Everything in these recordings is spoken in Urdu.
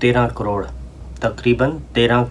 13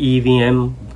EVM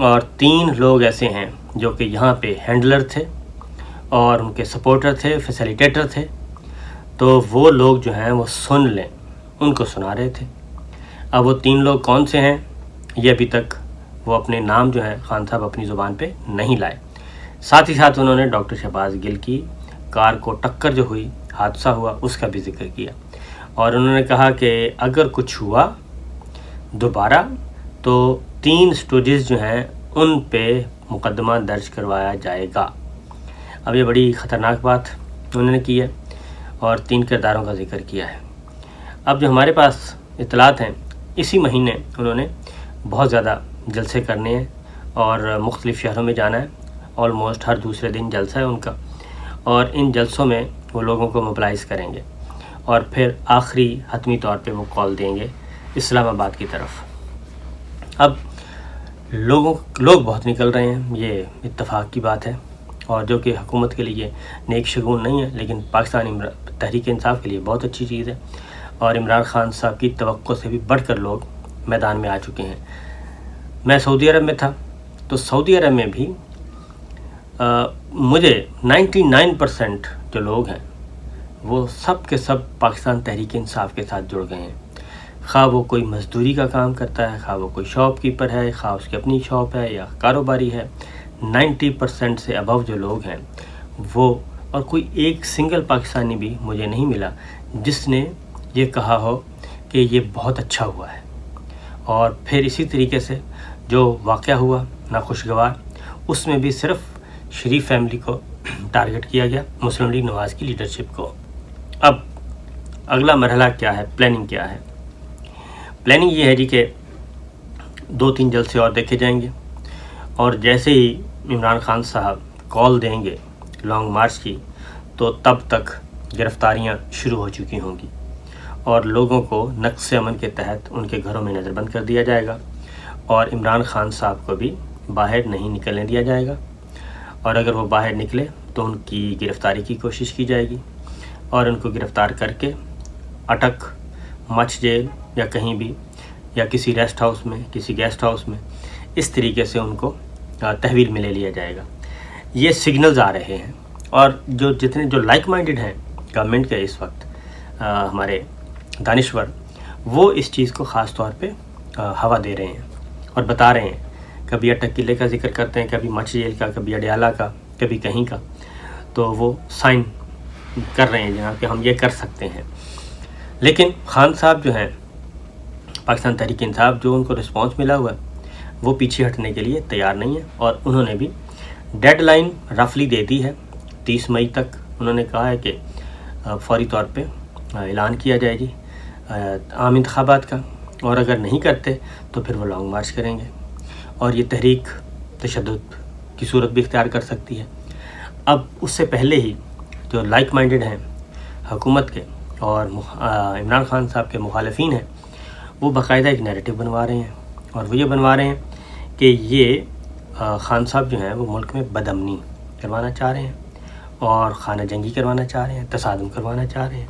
اور 3 لوگ ایسے ہیں جو کہ یہاں پہ ہینڈلر تھے اور ان کے سپورٹر تھے، فیسیلیٹیٹر تھے. تو وہ لوگ جو ہیں وہ سن لیں، ان کو سنا رہے تھے. اب وہ 3 لوگ کون سے ہیں یہ ابھی تک وہ اپنے نام جو ہیں خان صاحب اپنی زبان پہ نہیں لائے. ساتھ ہی ساتھ انہوں نے ڈاکٹر شہباز گل کی کار کو ٹکر جو ہوئی، حادثہ ہوا، اس کا بھی ذکر کیا. اور انہوں نے کہا کہ اگر کچھ ہوا دوبارہ تو 3 اسٹوڈیز جو ہیں ان پہ مقدمہ درج کروایا جائے گا. اب یہ بڑی خطرناک بات انہوں نے کی ہے اور 3 کرداروں کا ذکر کیا ہے. اب جو ہمارے پاس اطلاعات ہیں، اسی مہینے انہوں نے بہت زیادہ جلسے کرنے ہیں اور مختلف شہروں میں جانا ہے. آلموسٹ ہر دوسرے دن جلسہ ہے ان کا، اور ان جلسوں میں وہ لوگوں کو موبلائز کریں گے اور پھر آخری حتمی طور پہ وہ کال دیں گے اسلام آباد کی طرف. اب لوگ بہت نکل رہے ہیں، یہ اتفاق کی بات ہے، اور جو کہ حکومت کے لیے نیک شگون نہیں ہے، لیکن پاکستانی تحریک انصاف کے لیے بہت اچھی چیز ہے. اور عمران خان صاحب کی توقع سے بھی بڑھ کر لوگ میدان میں آ چکے ہیں. میں سعودی عرب میں تھا، تو سعودی عرب میں بھی مجھے 99% جو لوگ ہیں وہ سب کے سب پاکستان تحریک انصاف کے ساتھ جڑ گئے ہیں. خواہ وہ کوئی مزدوری کا کام کرتا ہے، خواہ وہ کوئی شاپ کیپر ہے، خواہ اس کی اپنی شاپ ہے یا کاروباری ہے، 90% سے ابو جو لوگ ہیں وہ، اور کوئی ایک سنگل پاکستانی بھی مجھے نہیں ملا جس نے یہ کہا ہو کہ یہ بہت اچھا ہوا ہے. اور پھر اسی طریقے سے جو واقعہ ہوا ناخوشگوار، اس میں بھی صرف شریف فیملی کو ٹارگٹ کیا گیا، مسلم لیگ نواز کی لیڈرشپ کو. اب اگلا مرحلہ کیا ہے، پلاننگ کیا ہے؟ پلاننگ یہ ہے جی کہ 2-3 جلسے اور دیکھے جائیں گے، اور جیسے ہی عمران خان صاحب کال دیں گے لانگ مارچ کی، تو تب تک گرفتاریاں شروع ہو چکی ہوں گی اور لوگوں کو نقص امن کے تحت ان کے گھروں میں نظر بند کر دیا جائے گا، اور عمران خان صاحب کو بھی باہر نہیں نکلنے دیا جائے گا. اور اگر وہ باہر نکلے تو ان کی گرفتاری کی کوشش کی جائے گی، اور ان کو گرفتار کر کے اٹک، مچھ جیل یا کہیں بھی، یا کسی ریسٹ ہاؤس میں، کسی گیسٹ ہاؤس میں، اس طریقے سے ان کو تحویل میں لے لیا جائے گا. یہ سگنلز آ رہے ہیں، اور جو لائک مائنڈڈ ہیں گورنمنٹ کے اس وقت، ہمارے دانشور، وہ اس چیز کو خاص طور پہ ہوا دے رہے ہیں اور بتا رہے ہیں. کبھی اٹک قلعے کا ذکر کرتے ہیں، کبھی مچھ جیل کا، کبھی اڈیالہ کا، کبھی کہیں کا، تو وہ سائن کر رہے ہیں جہاں کہ ہم یہ کر سکتے ہیں. لیکن خان صاحب جو ہیں پاکستان تحریک انصاف، جو ان کو رسپانس ملا ہوا ہے، وہ پیچھے ہٹنے کے لیے تیار نہیں ہے. اور انہوں نے بھی ڈیڈ لائن رفلی دے دی ہے، 30 مئی تک انہوں نے کہا ہے کہ فوری طور پہ اعلان کیا جائے گی عام انتخابات کا، اور اگر نہیں کرتے تو پھر وہ لانگ مارچ کریں گے، اور یہ تحریک تشدد کی صورت بھی اختیار کر سکتی ہے. اب اس سے پہلے ہی جو لائک مائنڈڈ ہیں حکومت کے اور عمران خان صاحب کے مخالفین ہیں، وہ باقاعدہ ایک نیریٹو بنوا رہے ہیں، اور وہ یہ بنوا رہے ہیں کہ یہ خان صاحب جو ہیں وہ ملک میں بدامنی کروانا چاہ رہے ہیں اور خانہ جنگی کروانا چاہ رہے ہیں، تصادم کروانا چاہ رہے ہیں.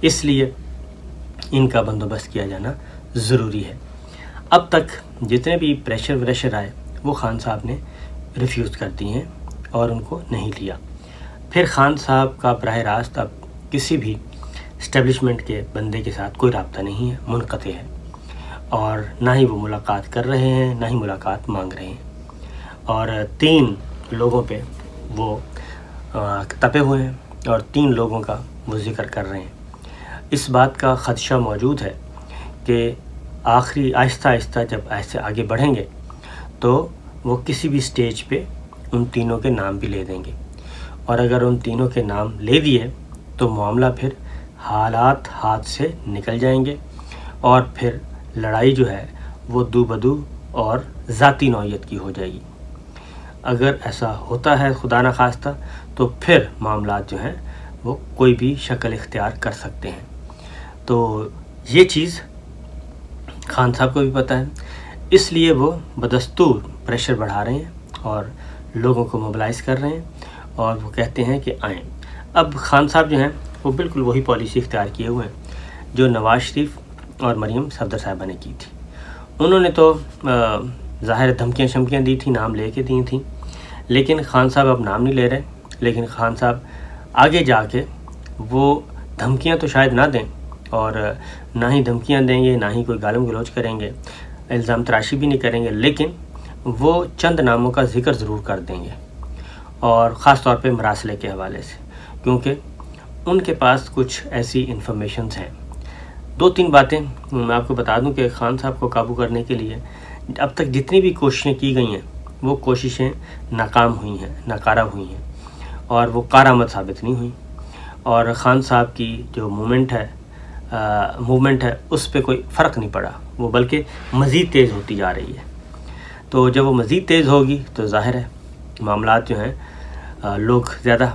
اس لیے ان کا بندوبست کیا جانا ضروری ہے. اب تک جتنے بھی پریشر آئے وہ خان صاحب نے ریفیوز کر دی ہیں اور ان کو نہیں لیا. پھر خان صاحب کا براہ راست اب کسی بھی اسٹیبلشمنٹ کے بندے کے ساتھ کوئی رابطہ نہیں ہے، منقطع ہے، اور نہ ہی وہ ملاقات کر رہے ہیں، نہ ہی ملاقات مانگ رہے ہیں. اور 3 لوگوں پہ وہ تپے ہوئے ہیں اور 3 لوگوں کا وہ ذکر کر رہے ہیں. اس بات کا خدشہ موجود ہے کہ آہستہ آہستہ جب ایسے آگے بڑھیں گے تو وہ کسی بھی سٹیج پہ ان تینوں کے نام بھی لے دیں گے، اور اگر ان تینوں کے نام لے دیے تو معاملہ پھر حالات ہاتھ سے نکل جائیں گے، اور پھر لڑائی جو ہے وہ دو بدو اور ذاتی نوعیت کی ہو جائے گی. اگر ایسا ہوتا ہے خدا نخواستہ تو پھر معاملات جو ہیں وہ کوئی بھی شکل اختیار کر سکتے ہیں. تو یہ چیز خان صاحب کو بھی پتہ ہے، اس لیے وہ بدستور پریشر بڑھا رہے ہیں اور لوگوں کو موبلائز کر رہے ہیں، اور وہ کہتے ہیں کہ آئیں. اب خان صاحب جو ہیں وہ بالکل وہی پالیسی اختیار کیے ہوئے ہیں جو نواز شریف اور مریم صفدر صاحبہ نے کی تھی. انہوں نے تو ظاہر دھمکیاں شمکیاں دی تھیں، نام لے کے دی تھیں، لیکن خان صاحب اب نام نہیں لے رہے. لیکن خان صاحب آگے جا کے وہ دھمکیاں تو شاید نہ دیں، اور نہ ہی دھمکیاں دیں گے، نہ ہی کوئی گالم گلوچ کریں گے، الزام تراشی بھی نہیں کریں گے، لیکن وہ چند ناموں کا ذکر ضرور کر دیں گے، اور خاص طور پہ مراسلے کے حوالے سے، کیونکہ ان کے پاس کچھ ایسی انفارمیشنز ہیں. 2-3 باتیں میں آپ کو بتا دوں کہ خان صاحب کو قابو کرنے کے لیے اب تک جتنی بھی کوششیں کی گئی ہیں وہ کوششیں ناکام ہوئی ہیں، ناکارہ ہوئی ہیں، اور وہ کارآمد ثابت نہیں ہوئیں. اور خان صاحب کی جو موومنٹ ہے اس پہ کوئی فرق نہیں پڑا، وہ بلکہ مزید تیز ہوتی جا رہی ہے. تو جب وہ مزید تیز ہوگی تو ظاہر ہے معاملات جو ہیں لوگ زیادہ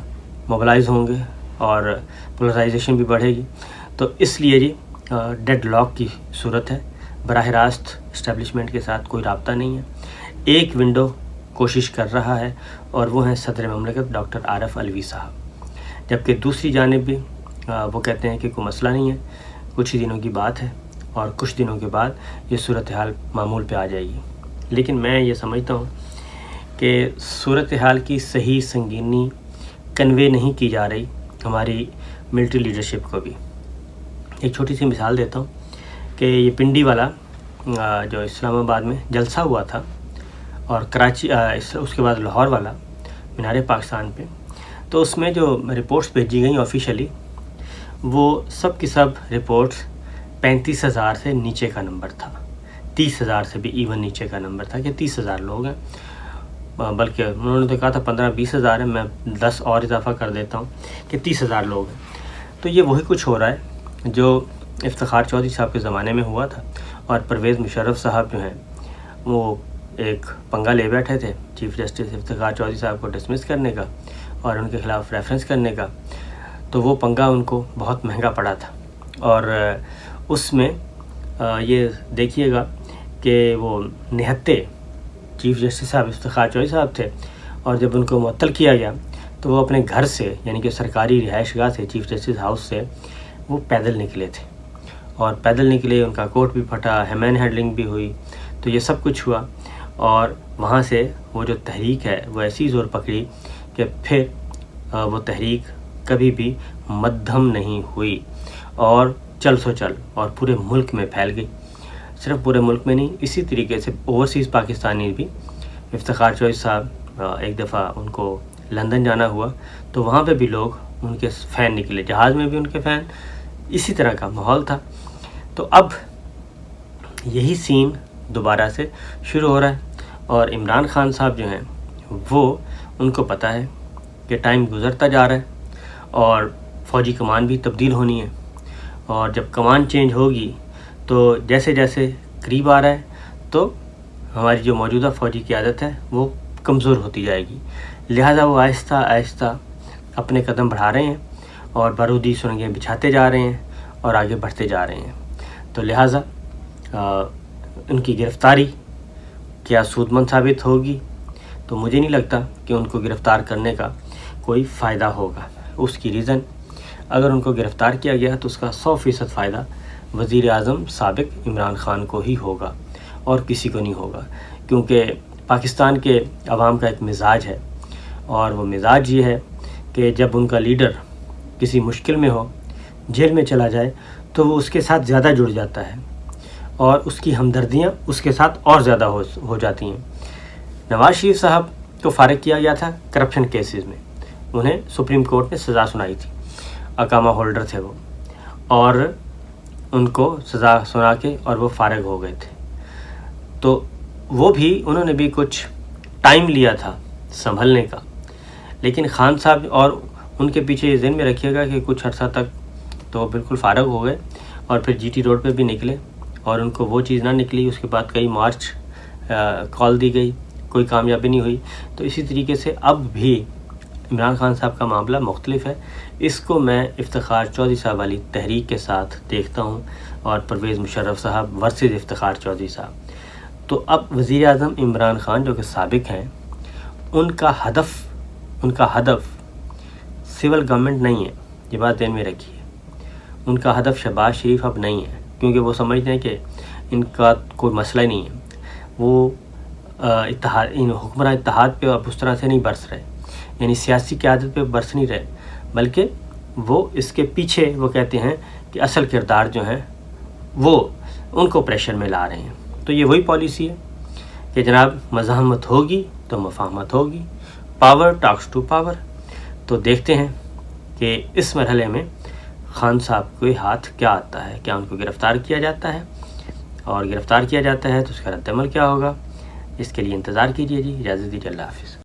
موبلائز ہوں گے اور پولرائزیشن بھی بڑھے گی. تو اس لیے جی ڈیڈ لاک کی صورت ہے، براہ راست اسٹیبلشمنٹ کے ساتھ کوئی رابطہ نہیں ہے. ایک ونڈو کوشش کر رہا ہے اور وہ ہیں صدر مملکت ڈاکٹر عارف علوی صاحب، جبکہ دوسری جانب بھی وہ کہتے ہیں کہ کوئی مسئلہ نہیں ہے، کچھ ہی دنوں کی بات ہے اور کچھ دنوں کے بعد یہ صورتحال معمول پہ آ جائے گی. لیکن میں یہ سمجھتا ہوں کہ صورتحال کی صحیح سنگینی کنوے نہیں کی جا رہی ہماری ملٹری لیڈرشپ کو بھی. ایک چھوٹی سی مثال دیتا ہوں کہ یہ پنڈی والا جو اسلام آباد میں جلسہ ہوا تھا، اور کراچی اس کے بعد لاہور والا مینار پاکستان پہ، تو اس میں جو رپورٹس بھیجی گئیں آفیشلی، وہ سب کی سب رپورٹس 35,000 سے نیچے کا نمبر تھا، 30,000 سے بھی ایون نیچے کا نمبر تھا کہ 30,000 لوگ ہیں. بلکہ انہوں نے تو کہا تھا 15-20,000 ہیں، میں 10 اور اضافہ کر دیتا ہوں کہ 30,000 لوگ ہیں. تو یہ وہی کچھ ہو رہا ہے جو افتخار چودھری صاحب کے زمانے میں ہوا تھا، اور پرویز مشرف صاحب جو ہیں وہ ایک پنگا لے بیٹھے تھے چیف جسٹس افتخار چودھری صاحب کو ڈسمس کرنے کا اور ان کے خلاف ریفرنس کرنے کا. تو وہ پنگا ان کو بہت مہنگا پڑا تھا، اور اس میں یہ دیکھیے گا کہ وہ نہتے چیف جسٹس صاحب افتخار چودھری صاحب تھے، اور جب ان کو معطل کیا گیا تو وہ اپنے گھر سے، یعنی کہ سرکاری رہائش گاہ سے، چیف جسٹس ہاؤس سے، وہ پیدل نکلے تھے. اور پیدل نکلے، ان کا کوٹ بھی پھٹا، مین ہینڈلنگ بھی ہوئی، تو یہ سب کچھ ہوا. اور وہاں سے وہ جو تحریک ہے وہ ایسی زور پکڑی کہ پھر وہ تحریک کبھی بھی مدھم نہیں ہوئی، اور چل سو چل اور پورے ملک میں پھیل گئی. صرف پورے ملک میں نہیں، اسی طریقے سے اوورسیز پاکستانی بھی، افتخار چودھری صاحب ایک دفعہ ان کو لندن جانا ہوا تو وہاں پہ بھی لوگ ان کے فین نکلے، جہاز میں بھی ان کے فین، اسی طرح کا ماحول تھا. تو اب یہی سین دوبارہ سے شروع ہو رہا ہے، اور عمران خان صاحب جو ہیں وہ ان کو پتہ ہے کہ ٹائم گزرتا جا رہا ہے اور فوجی کمان بھی تبدیل ہونی ہے، اور جب کمان چینج ہوگی تو جیسے جیسے قریب آ رہا ہے تو ہماری جو موجودہ فوجی قیادت ہے وہ کمزور ہوتی جائے گی. لہٰذا وہ آہستہ آہستہ اپنے قدم بڑھا رہے ہیں اور بارودی سرنگیں بچھاتے جا رہے ہیں اور آگے بڑھتے جا رہے ہیں. تو لہٰذا ان کی گرفتاری کیا سود مند ثابت ہوگی؟ تو مجھے نہیں لگتا کہ ان کو گرفتار کرنے کا کوئی فائدہ ہوگا. اس کی ریزن، اگر ان کو گرفتار کیا گیا تو اس کا 100% فائدہ وزیر اعظم سابق عمران خان کو ہی ہوگا اور کسی کو نہیں ہوگا، کیونکہ پاکستان کے عوام کا ایک مزاج ہے، اور وہ مزاج یہ ہے کہ جب ان کا لیڈر کسی مشکل میں ہو، جیل میں چلا جائے، تو وہ اس کے ساتھ زیادہ جڑ جاتا ہے اور اس کی ہمدردیاں اس کے ساتھ اور زیادہ ہو جاتی ہیں. نواز شریف صاحب کو فارغ کیا گیا تھا کرپشن کیسز میں، انہیں سپریم کورٹ نے سزا سنائی تھی، اقامہ ہولڈر تھے وہ، اور ان کو سزا سنا کے اور وہ فارغ ہو گئے تھے. تو وہ بھی انہوں نے بھی کچھ ٹائم لیا تھا سنبھلنے کا، لیکن خان صاحب اور ان کے پیچھے یہ ذہن میں رکھیے گا کہ کچھ عرصہ تک تو وہ بالکل فارغ ہو گئے، اور پھر جی ٹی روڈ پہ بھی نکلے اور ان کو وہ چیز نہ نکلی. اس کے بعد کئی مارچ کال دی گئی، کوئی کامیابی نہیں ہوئی. تو اسی طریقے سے اب بھی عمران خان صاحب کا معاملہ مختلف ہے. اس کو میں افتخار چودھری صاحب والی تحریک کے ساتھ دیکھتا ہوں، اور پرویز مشرف صاحب ورسز افتخار چودھری صاحب. تو اب وزیر اعظم عمران خان جو کہ سابق ہیں، ان کا ہدف سول گورنمنٹ نہیں ہے، یہ بات ذہن میں رکھیے. ان کا ہدف شہباز شریف اب نہیں ہے، کیونکہ وہ سمجھتے ہیں کہ ان کا کوئی مسئلہ ہی نہیں ہے. وہ اتحاد ان حکمراں اتحاد پہ اب اس طرح سے نہیں برس رہے، یعنی سیاسی قیادت پہ برس نہیں رہے، بلکہ وہ اس کے پیچھے وہ کہتے ہیں کہ اصل کردار جو ہیں وہ ان کو پریشر میں لا رہے ہیں۔ تو یہ وہی پالیسی ہے کہ جناب مزاحمت ہوگی تو مفاہمت ہوگی، پاور ٹاکس ٹو پاور۔ تو دیکھتے ہیں کہ اس مرحلے میں خان صاحب کے ہاتھ کیا آتا ہے، کیا ان کو گرفتار کیا جاتا ہے، اور گرفتار کیا جاتا ہے تو اس کا رد عمل کیا ہوگا، اس کے لیے انتظار کیجیے جی۔ اجازت دیجیے، اللہ حافظ۔